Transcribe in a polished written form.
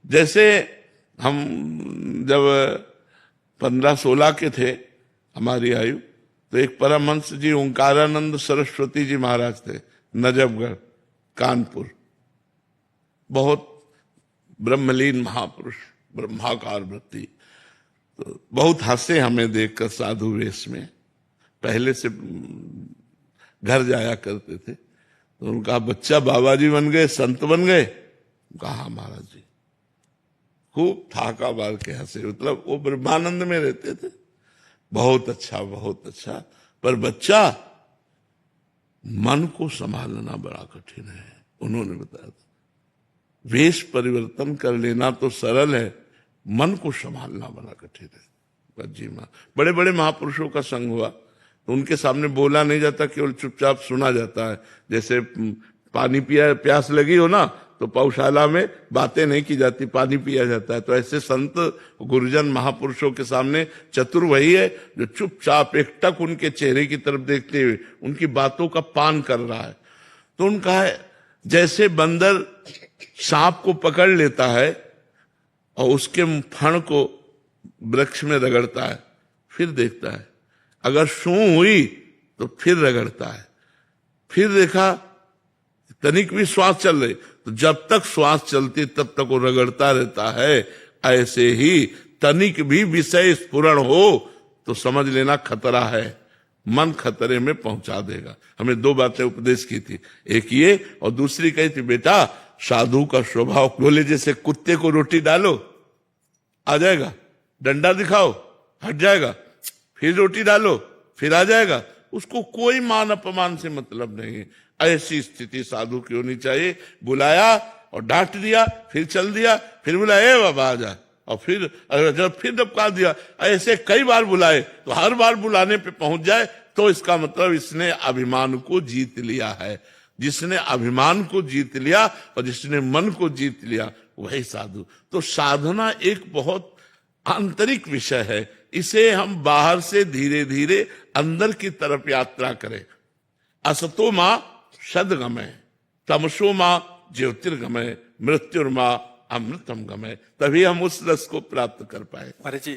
जैसे हम जब 15-16 के थे, हमारी आयु, तो एक परमहंस जी ओंकारानंद सरस्वती जी महाराज थे, नजफगढ़, कानपुर, बहुत ब्रह्मलीन महापुरुष, ब्रह्माकार वृत्ति। तो बहुत हंसे हमें देखकर साधु वेश में। पहले से घर जाया करते थे, तो उनका बच्चा बाबा जी बन गए, संत बन गए। कहा हाँ महाराज जी। खूब ठाका मार के हंसे, मतलब वो ब्रह्मानंद में रहते थे। बहुत अच्छा, बहुत अच्छा। पर बच्चा, मन को संभालना बड़ा कठिन है, उन्होंने बताया था। वेश परिवर्तन कर लेना तो सरल है, मन को संभालना बड़ा कठिन है। जी माँ, बड़े बड़े महापुरुषों का संग हुआ तो उनके सामने बोला नहीं जाता, केवल चुपचाप सुना जाता है। जैसे पानी पिया, प्यास लगी हो ना, तो पौशाला में बातें नहीं की जाती, पानी पिया जाता है। तो ऐसे संत गुरुजन महापुरुषों के सामने चतुर वही है जो चुपचाप एकटक उनके चेहरे की तरफ देखते हुए उनकी बातों का पान कर रहा है। तो उनका है, जैसे बंदर सांप को पकड़ लेता है और उसके फण को वृक्ष में रगड़ता है, फिर देखता है, अगर सूं हुई तो फिर रगड़ता है, फिर देखा तनिक भी श्वास चल रही, तो जब तक श्वास चलती तब तक वो रगड़ता रहता है। ऐसे ही तनिक भी विषय स्फुरण हो तो समझ लेना खतरा है, मन खतरे में पहुंचा देगा। हमें 2 बातें उपदेश की थी, एक ये और दूसरी कही थी, बेटा साधु का स्वभाव, बोले जैसे कुत्ते को रोटी डालो आ जाएगा, डंडा दिखाओ हट जाएगा, फिर रोटी डालो फिर आ जाएगा, उसको कोई मान अपमान से मतलब नहीं। ऐसी स्थिति साधु की होनी चाहिए। बुलाया और डांट दिया, फिर चल दिया, फिर बुलाया बाबा आ जा, और फिर फिर डबका दिया। ऐसे कई बार बुलाए तो हर बार बुलाने पे पहुंच जाए तो इसका मतलब इसने अभिमान को जीत लिया है। जिसने अभिमान को जीत लिया और जिसने मन को जीत लिया वही साधु। तो साधना एक बहुत आंतरिक विषय है, इसे हम बाहर से धीरे धीरे अंदर की तरफ यात्रा करें। असतो मां सदगमय, तमसो मां ज्योतिर्गमय, मृत्युर्मा अमृतम गमय, तभी हम उस रस को प्राप्त कर पाए। महाराज जी